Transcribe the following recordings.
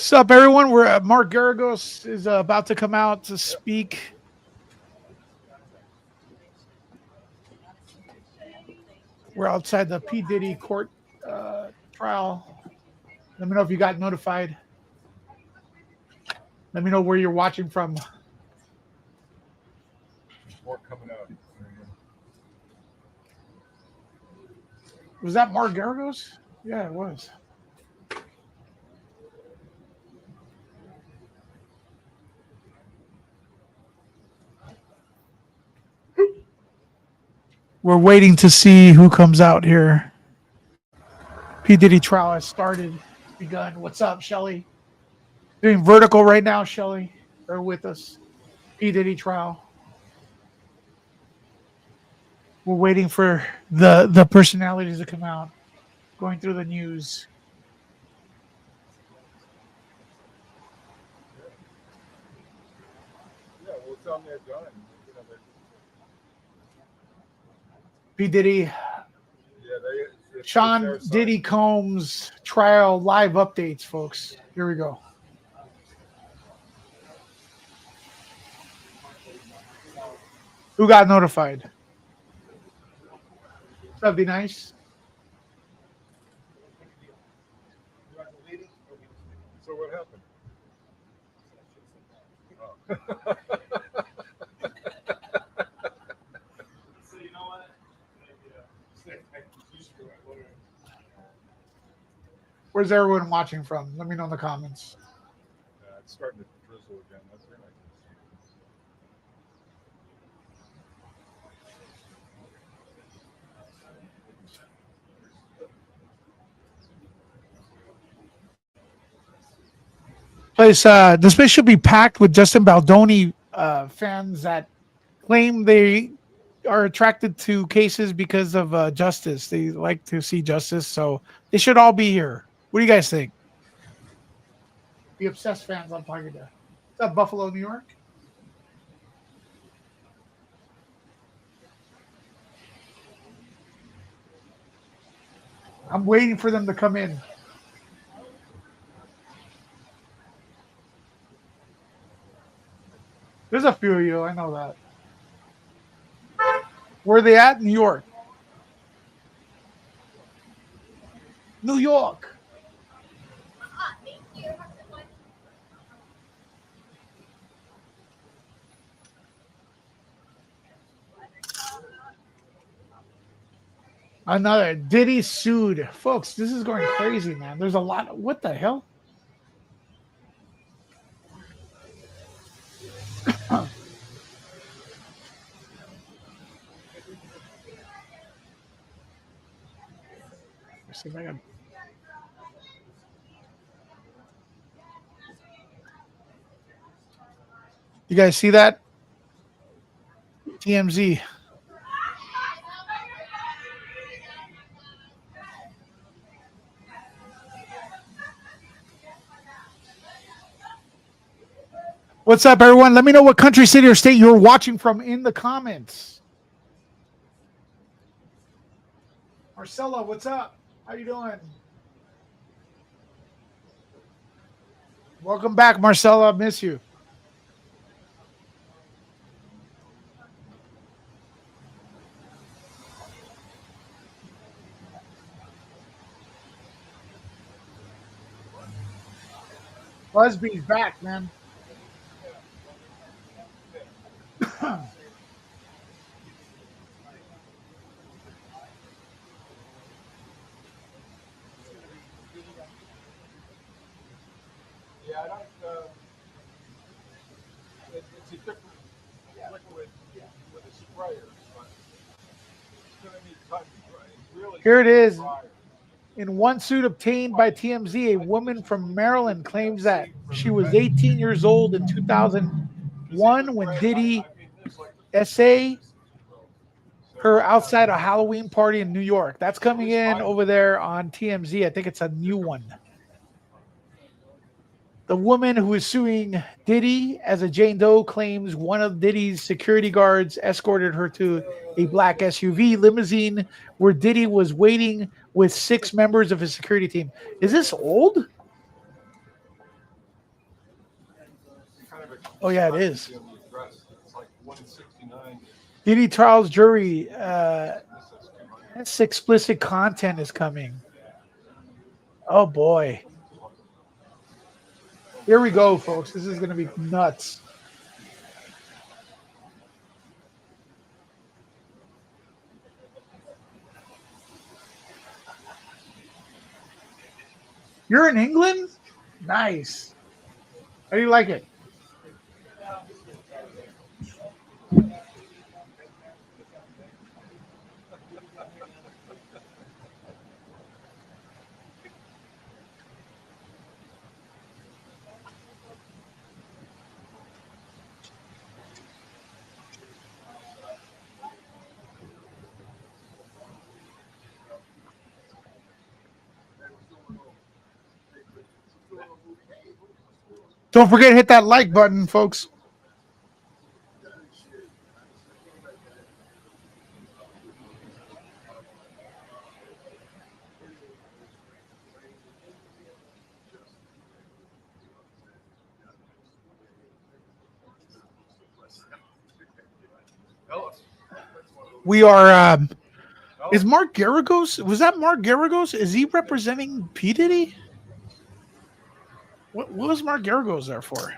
What's up, everyone? We're Mark Garagos is about to come out to speak. We're outside the P. Diddy court trial. Let me know if you got notified. Let me know where you're watching from. More coming out. Was that Mark Garagos? Yeah, it was. We're waiting to see who comes out here. P. Diddy trial has started, begun. What's up, Shelly? Doing vertical right now, Shelly. They're with us. P. Diddy trial. We're waiting for the personalities to come out. Going through the news. Yeah, well, it's on their dime. You know, P. Diddy. Sean Diddy Combs trial live updates, folks. Here we go. Who got notified? That'd be nice. So what happened? So you know what? Where's everyone watching from? Let me know in the comments. It's starting to drizzle again. That's very nice. This place should be packed with Justin Baldoni fans that claim they are attracted to cases because of justice. They like to see justice, so they should all be here. What do you guys think? The obsessed fans I'm talking to. What's up, Buffalo, New York? I'm waiting for them to come in. There's a few of you. I know that. Where are they at? New York. New York. Another Diddy sued. Folks, this is going crazy, man. There's a lot. What the hell? See if I can... You guys see that? TMZ. What's up, everyone? Let me know what country, city, or state you're watching from in the comments. Marcella, what's up? How you doing? Welcome back, Marcella. Miss you. Busby's back, man. Yeah, I don't. It's a different liquid with a sprayer, but it's going to need time to dry. It's really Here it is. dry. In one suit obtained by TMZ, a woman from Maryland claims that she was 18 years old in 2001 when Diddy essayed her outside a Halloween party in New York. That's coming in over there on TMZ. I think it's a new one. The woman who is suing Diddy as a Jane Doe claims one of Diddy's security guards escorted her to a black SUV limousine where Diddy was waiting with 6 members of his security team. Is this old? Oh yeah, it is. See on the address, it's like 169. Diddy trials jury. This says 200. This explicit content is coming. Oh boy. Here we go, folks. This is going to be nuts. You're in England? Nice. How do you like it? Don't forget to hit that like button, folks. Ellis. We are. Is Mark Garagos? Was that Mark Garagos? Is he representing P Diddy? What was Mark Garagos there for?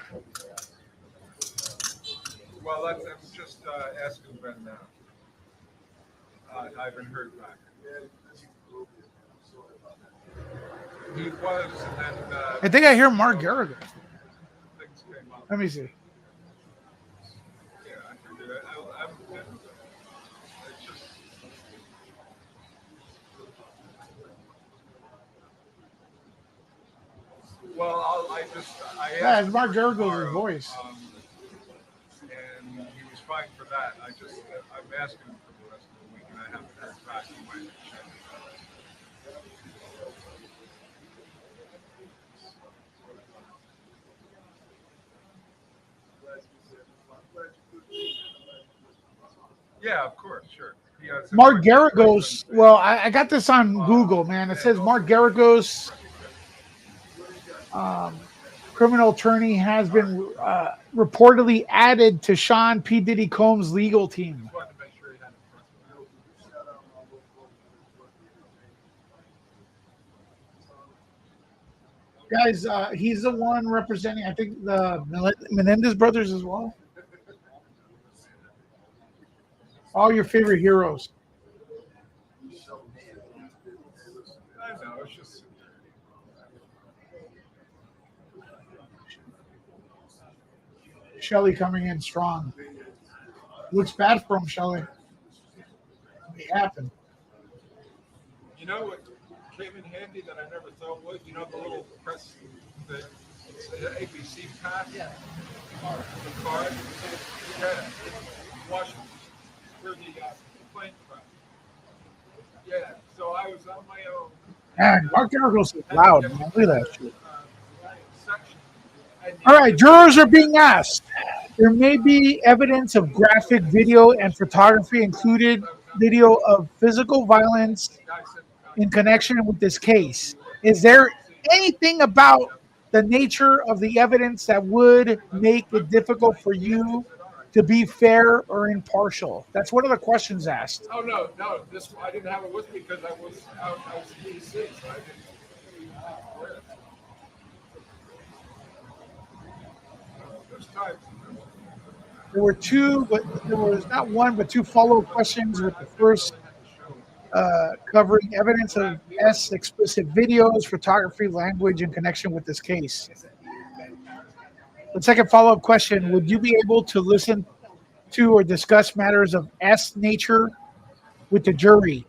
Well, I'm just asking Ben now. I haven't heard back. He was, and then I think I hear Mark Garagos. things came up. Let me see. Yeah, I figured it's just. Well, I Yeah, asked it's Mark for Garagos' tomorrow, voice. And he was fine for that. I'm asking him for the rest of the week, and I haven't heard back. He might check. Yeah, of course, sure. He has Mark Garagos. Well, I got this on Google, man. It says Mark Garagos, criminal attorney, has been reportedly added to Sean P. Diddy Combs' legal team. Just wanted to make sure he had it first. Guys, he's the one representing, I think, the Menendez brothers as well. All your favorite heroes. I know, it's just. Shelly coming in strong. Looks bad for him, Shelly. It happened. You know what came in handy that I never thought would? You know the little press, the ABC pack? Yeah. The card? Yeah. Washington. Where the plane crashed. Yeah. So I was on my own. Man, Mark Garagos is loud, man. Look at that shit. Section. All right, jurors are being asked. There may be evidence of graphic video and photography, included video of physical violence in connection with this case. Is there anything about the nature of the evidence that would make it difficult for you to be fair or impartial? That's one of the questions asked. Oh no! This I didn't have it with me because I was out. I was in DC, so I didn't. There's time. There were two, but there was not one, but two follow-up questions, with the first covering evidence of explicit videos, photography, language in connection with this case. The second follow-up question: would you be able to listen to or discuss matters of nature with the jury?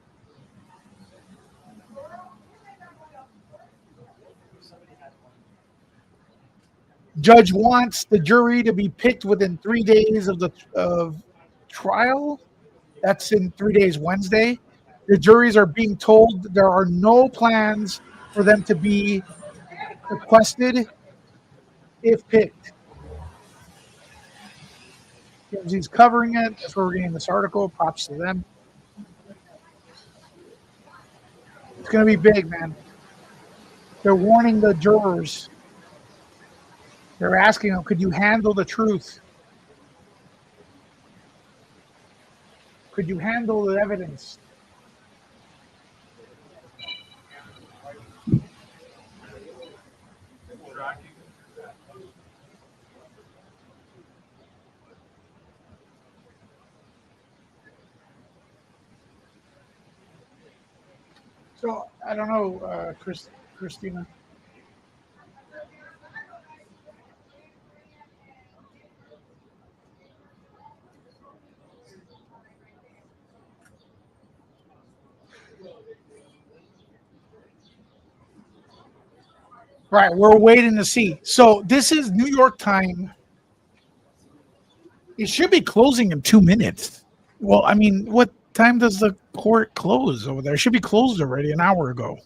Judge wants the jury to be picked within 3 days of trial. That's in 3 days, Wednesday. The juries are being told there are no plans for them to be requested if picked. TMZ's covering it. That's where we're getting this article. Props to them. It's going to be big, man. They're warning the jurors. They're asking him, could you handle the truth? Could you handle the evidence? Tracking. So I don't know, Christina. Right, we're waiting to see. So this is New York time. It should be closing in 2 minutes. Well, I mean, what time does the court close over there? It should be closed already an hour ago.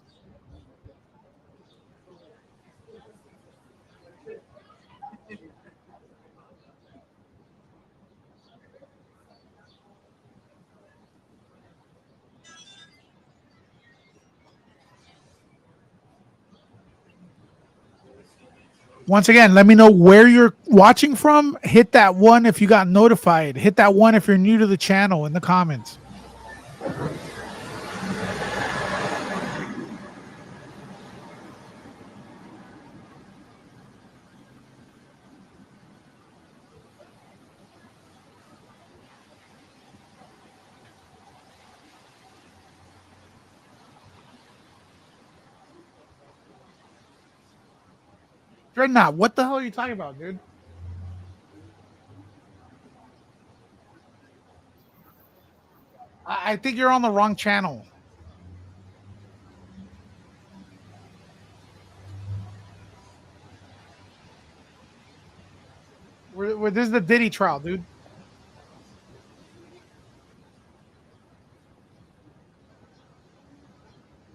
Once again, let me know where you're watching from. Hit that one if you got notified. Hit that one if you're new to the channel in the comments. Dreadnought, what the hell are you talking about, dude? I think you're on the wrong channel. This is the Diddy trial, dude.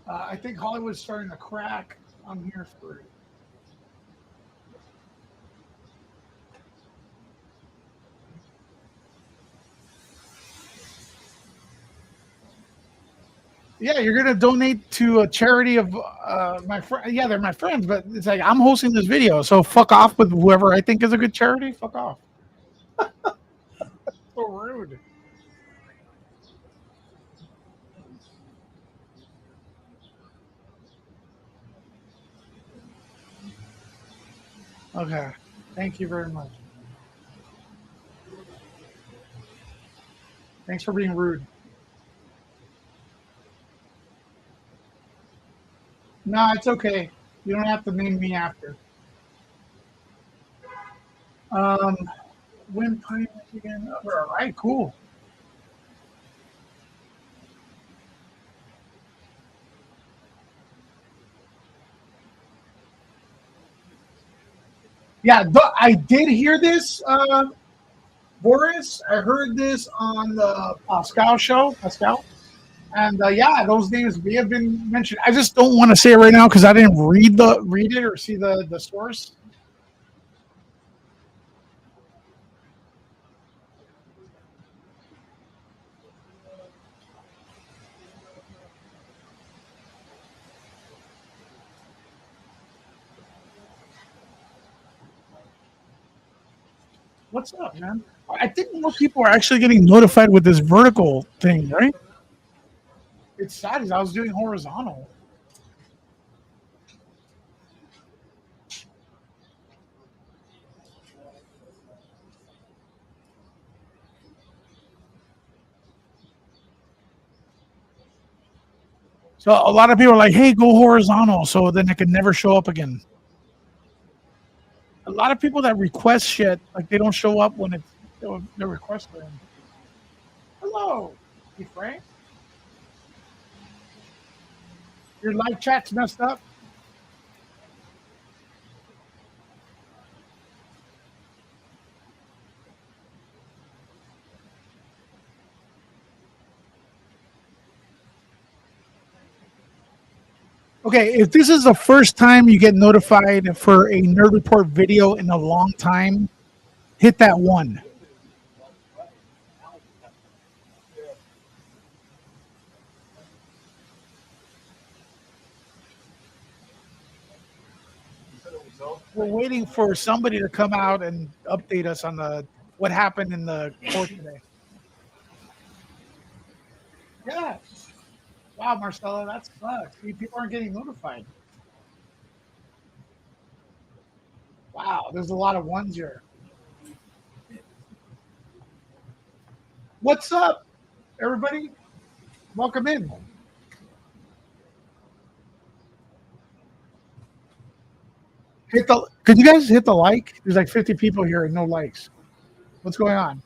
I think Hollywood's starting to crack. I'm here for it. Yeah, you're gonna donate to a charity of my friend. Yeah, they're my friends, but it's like I'm hosting this video, so fuck off with whoever I think is a good charity. Fuck off. So rude. Okay, thank you very much. Thanks for being rude. No, it's okay. You don't have to name me after. Um, Wind Pine again. All right, cool. Yeah, I did hear this, Boris. I heard this on the Pascal show, Pascal, and yeah, those names may have been mentioned. I just don't want to say it right now because I didn't read it or see the source. What's up, man? I think more people are actually getting notified with this vertical thing, right? It's sad because I was doing horizontal. So a lot of people are like, "Hey, go horizontal," so then it can never show up again. A lot of people that request shit, like they don't show up when it's their request for them. Hello, you Frank. Your live chat's messed up. Okay, if this is the first time you get notified for a Nerd Report video in a long time, hit that one. So We're waiting for somebody to come out and update us on the what happened in the court today. Yeah. Wow, Marcella, that sucks. See, people aren't getting notified. Wow, there's a lot of ones here. What's up, everybody? Welcome in. Could you guys hit the like? There's like 50 people here and no likes. What's going on?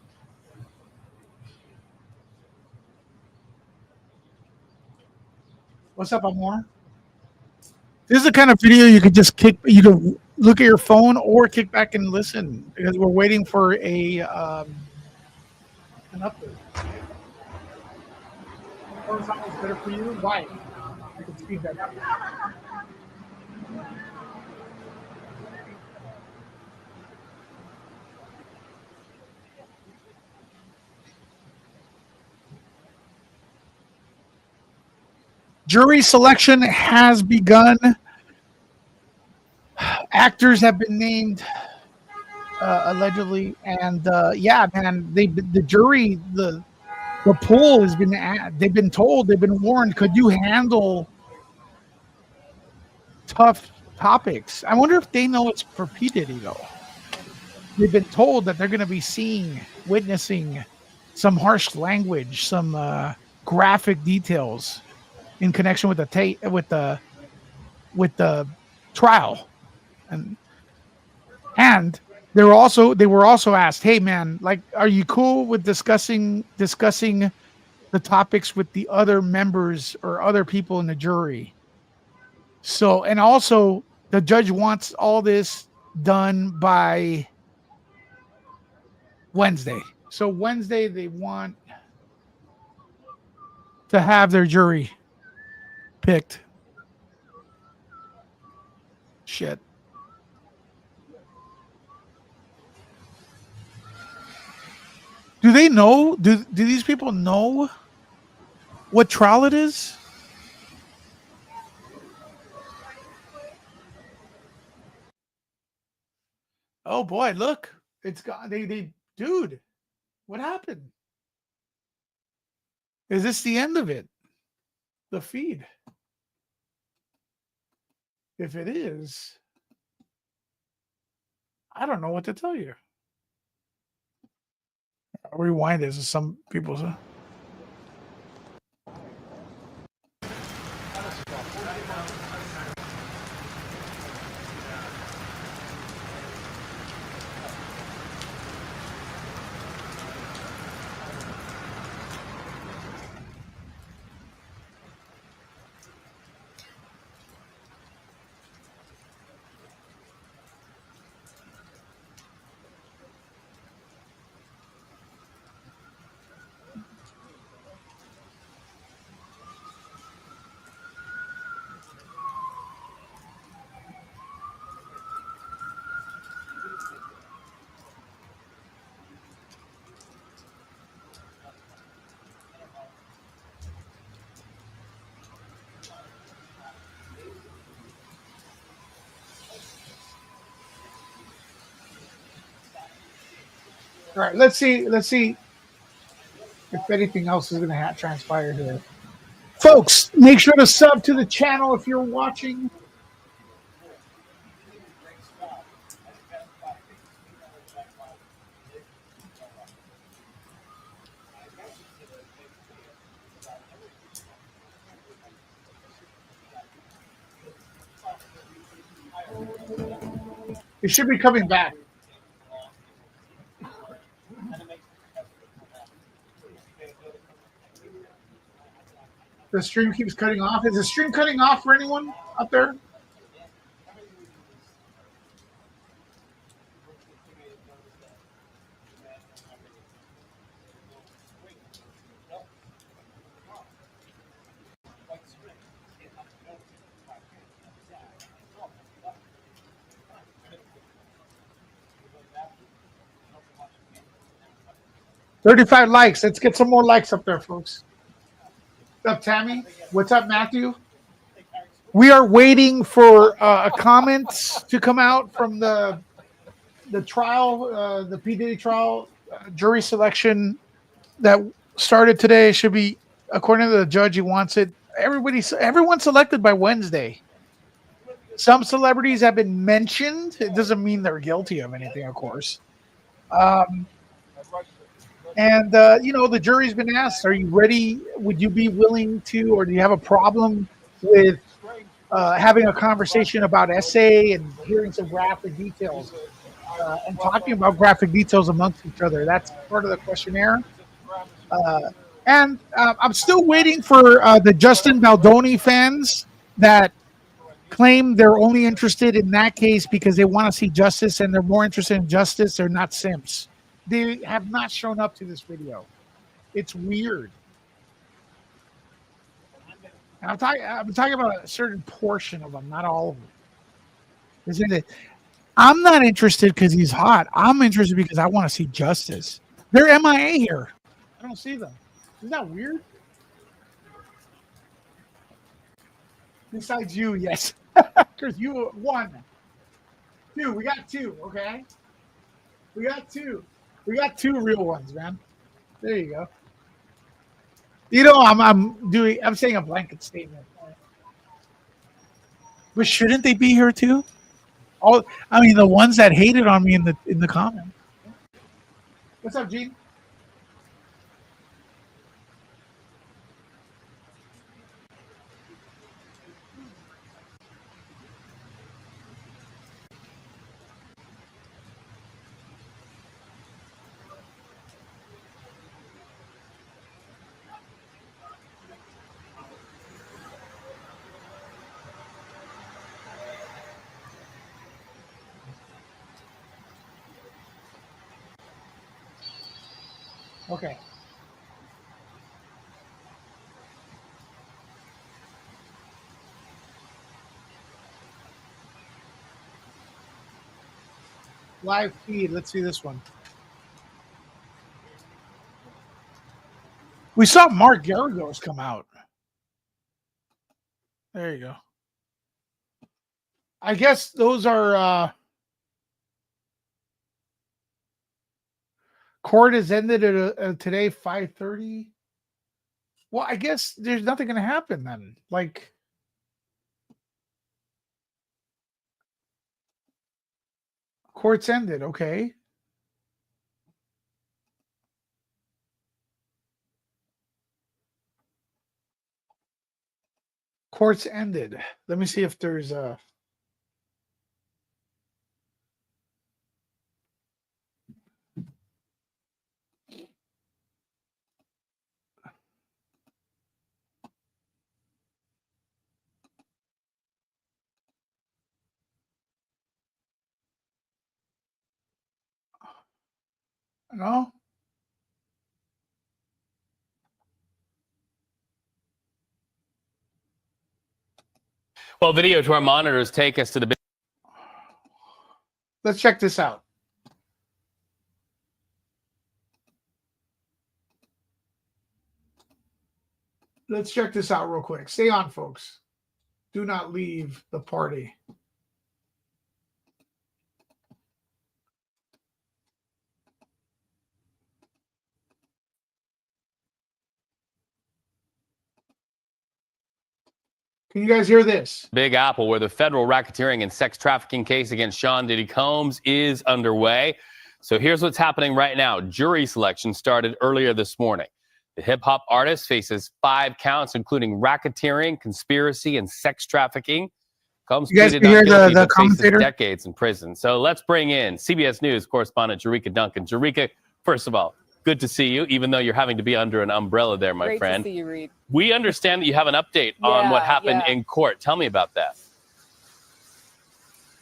What's up, Amor? This is the kind of video you could just you could look at your phone or kick back and listen because we're waiting for an update. Horizontal is better for you. Why? I can speed that up. Jury selection has begun. Actors have been named allegedly, and yeah, man, the jury the pool has been they've been told, they've been warned. Could you handle tough topics? I wonder if they know it's for P Diddy though. They've been told that they're going to be witnessing some harsh language, some graphic details in connection with the trial, and they were also asked, "Hey, man, like, are you cool with discussing the topics with the other members or other people in the jury?" So, and also, the judge wants all this done by Wednesday. So Wednesday, they want to have their jury picked. Shit. Do they know? Do these people know what trial it is? Oh boy, look. It's got dude, what happened? Is this the end of it? The feed. If it is, I don't know what to tell you. I'll rewind this. Some people say. All right, let's see if anything else is going to transpire here. Folks, make sure to sub to the channel if you're watching. It should be coming back. The stream keeps cutting off. Is the stream cutting off for anyone up there? $35 likes. Let's get some more likes up there, folks. What's up, Tammy? What's up, Matthew? We are waiting for a comment to come out from the trial, the P Diddy trial, jury selection that started today. It should be, according to the judge, he wants it. Everyone's selected by Wednesday. Some celebrities have been mentioned. It doesn't mean they're guilty of anything, of course. And the jury's been asked, "Are you ready? Would you be willing to, or do you have a problem with having a conversation about essay and hearing some graphic details and talking about graphic details amongst each other?" That's part of the questionnaire. And I'm still waiting for the Justin Baldoni fans that claim they're only interested in that case because they want to see justice and they're more interested in justice. They're not simps. They have not shown up to this video. It's weird. And I'm talking about a certain portion of them, not all of them. Isn't it? I'm not interested because he's hot. I'm interested because I want to see justice. They're MIA here. I don't see them. Isn't that weird? Besides you, yes. Because you won. Two. We got two, okay? We got two. We got two real ones, man. There you go. I'm saying a blanket statement. But shouldn't they be here too? The ones that hated on me in the comments. What's up, Gene? Okay. Live feed. Let's see this one. We saw Mark Garagos come out. There you go. I guess those are court has ended at today 5:30. Well, I guess there's nothing going to happen then. Like, court's ended, okay. Court's ended. Let me see if there's a. No. Well, video to our monitors take us to the. Let's check this out. Let's check this out real quick. Stay on, folks. Do not leave the party. Can you guys hear this? Big Apple, where the federal racketeering and sex trafficking case against Sean Diddy Combs is underway. So here's what's happening right now. Jury selection started earlier this morning. The hip-hop artist faces 5 counts, including racketeering, conspiracy, and sex trafficking. Combs you guys pleaded can hear not guilty, the but faces commentator? decades in prison. So let's bring in CBS News correspondent Jerika Duncan. Jerika, first of all, good to see you, even though you're having to be under an umbrella there, my friend. Great to see you, Reed. We understand that you have an update on what happened in court. Tell me about that.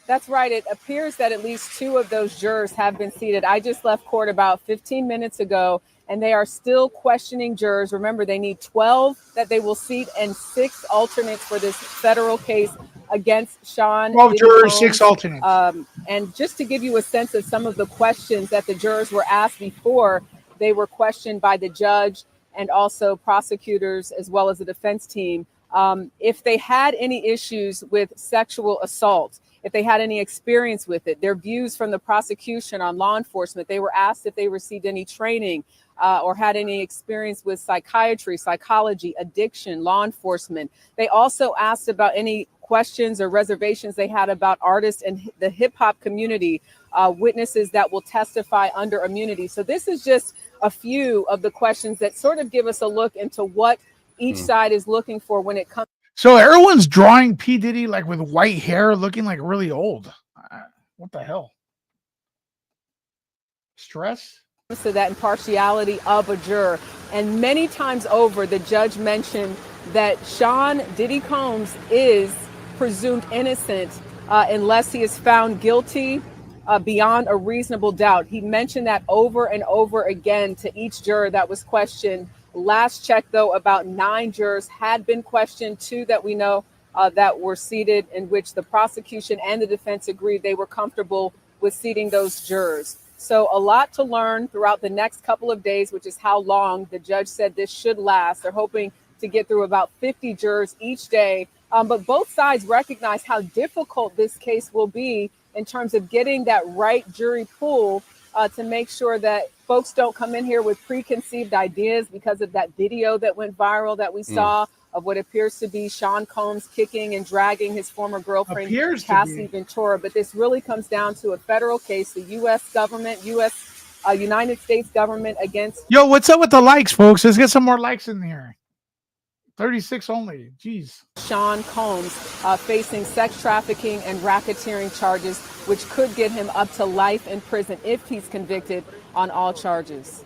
That's right. It appears that at least 2 of those jurors have been seated. I just left court about 15 minutes ago, and they are still questioning jurors. Remember, they need 12 that they will seat and 6 alternates for this federal case against Sean. 12 Diddy jurors, Combs. 6 alternates. And just to give you a sense of some of the questions that the jurors were asked before, they were questioned by the judge and also prosecutors as well as the defense team if they had any issues with sexual assault, if they had any experience with it, their views from the prosecution on law enforcement. They were asked if they received any training or had any experience with psychiatry, psychology, addiction, law enforcement. They also asked about any questions or reservations they had about artists and the hip hop community, witnesses that will testify under immunity. So this is just a few of the questions that sort of give us a look into what each side is looking for when it comes. So everyone's drawing P. Diddy like with white hair, looking like really old. What the hell? Stress? To that impartiality of a juror. And many times over, the judge mentioned that Sean Diddy Combs is presumed innocent unless he is found guilty beyond a reasonable doubt. He mentioned that over and over again to each juror that was questioned. Last check, though, about 9 jurors had been questioned, 2 that we know that were seated, in which the prosecution and the defense agreed they were comfortable with seating those jurors. So a lot to learn throughout the next couple of days, which is how long the judge said this should last. They're hoping to get through about 50 jurors each day. But both sides recognize how difficult this case will be in terms of getting that right jury pool to make sure that folks don't come in here with preconceived ideas because of that video that went viral that we saw of what appears to be Sean Combs kicking and dragging his former girlfriend, Cassie Ventura. But this really comes down to a federal case, the U.S. government, United States government against. Yo, what's up with the likes, folks? Let's get some more likes in here. 36 only. Jeez. Sean Combs facing sex trafficking and racketeering charges, which could get him up to life in prison if he's convicted on all charges.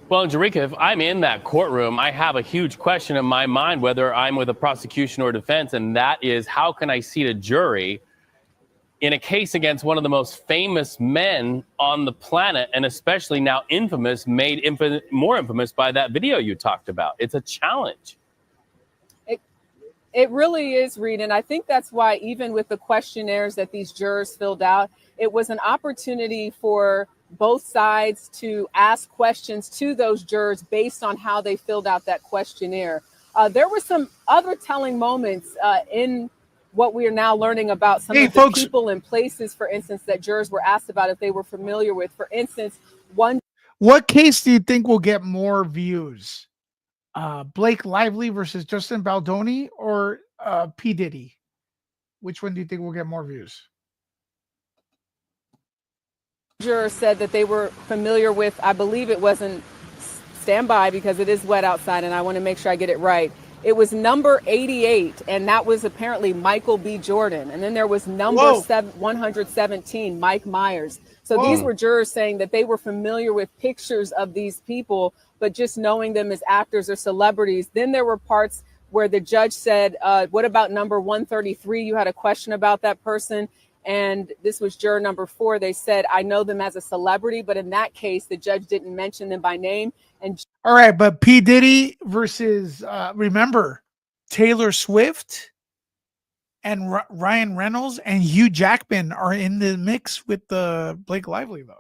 Well, Jerika, if I'm in that courtroom, I have a huge question in my mind, whether I'm with a prosecution or defense, and that is, how can I seat a jury in a case against one of the most famous men on the planet, and especially now infamous, made more infamous by that video you talked about? It's a challenge. It really is, Reed. And I think that's why even with the questionnaires that these jurors filled out, it was an opportunity for both sides to ask questions to those jurors based on how they filled out that questionnaire. There were some other telling moments in what we are now learning about some of the people and places, for instance, that jurors were asked about if they were familiar with. For instance, what case do you think will get more views? Blake Lively versus Justin Baldoni, or P. Diddy? Which one do you think will get more views? Jurors said that they were familiar with, I believe it wasn't, stand by because it is wet outside and I want to make sure I get it right. It was number 88, and that was apparently Michael B. Jordan. And then there was number 117, Mike Myers. So these were jurors saying that they were familiar with pictures of these people, but just knowing them as actors or celebrities. Then there were parts where the judge said, what about number 133? You had a question about that person. And this was juror number 4. They said, I know them as a celebrity, but in that case, the judge didn't mention them by name. And all right, but P. Diddy versus, remember, Taylor Swift and Ryan Reynolds and Hugh Jackman are in the mix with the Blake Lively, though.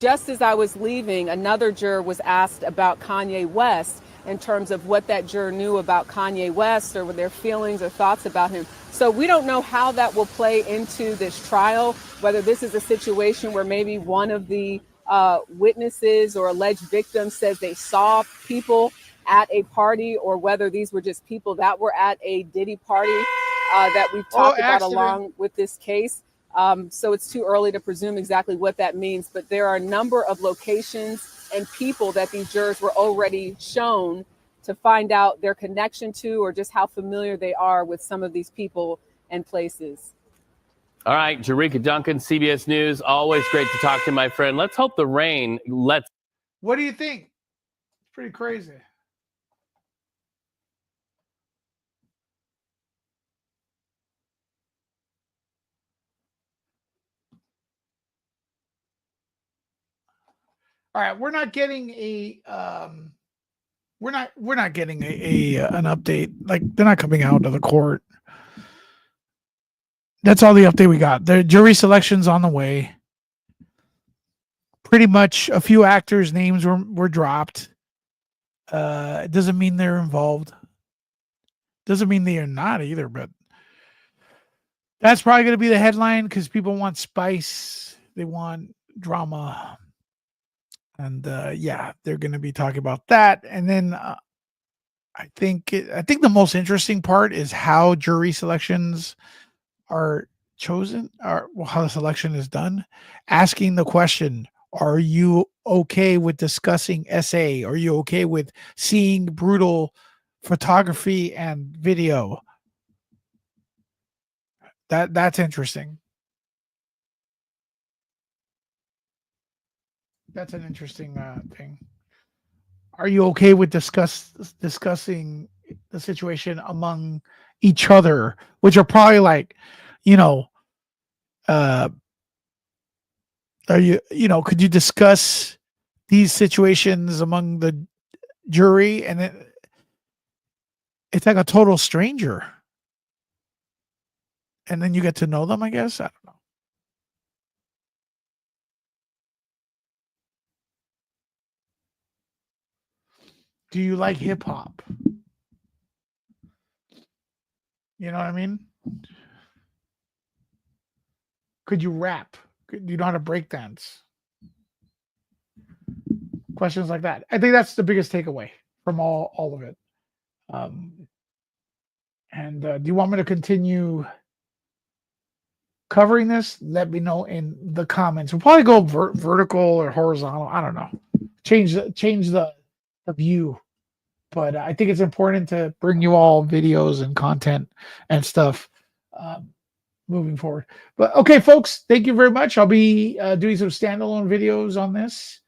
Just as I was leaving, another juror was asked about Kanye West in terms of what that juror knew about Kanye West or their feelings or thoughts about him. So we don't know how that will play into this trial, whether this is a situation where maybe one of the witnesses or alleged victims says they saw people at a party, or whether these were just people that were at a Diddy party that we've talked about along with this case. So it's too early to presume exactly what that means, but there are a number of locations and people that these jurors were already shown to find out their connection to, or just how familiar they are with some of these people and places. All right, Jerika Duncan, CBS News. Always great to talk to my friend. Let's hope the rain lets. What do you think? It's pretty crazy. All right, we're not getting a we're not getting an update. Like, they're not coming out of the court. That's all the update we got. The jury selection's on the way. Pretty much a few actors' names were dropped. It doesn't mean they're involved. Doesn't mean they are not either, but that's probably going to be the headline because people want spice, they want drama, and yeah, they're going to be talking about that. And then I think the most interesting part is how jury selections are chosen, or well, how the selection is done. Asking the question: are you okay with discussing SA? Are you okay with seeing brutal photography and video? That's interesting. That's an interesting thing. Are you okay with discussing the situation among each other, which are probably like, you know, uh, are could you discuss these situations among the jury, and it's like a total stranger, and then you get to know them, I guess. I don't know. Do you like hip hop? You know what I mean? Could you rap? Do you know how to break dance? Questions like that. I think that's the biggest takeaway from all of it. And do you want me to continue covering this? Let me know in the comments. We'll probably go vertical or horizontal. I don't know. Change the view. But I think it's important to bring you all videos and content and stuff moving forward. But okay, folks, thank you very much. I'll be doing some standalone videos on this.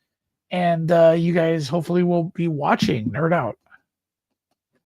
And you guys hopefully will be watching Nerd Out.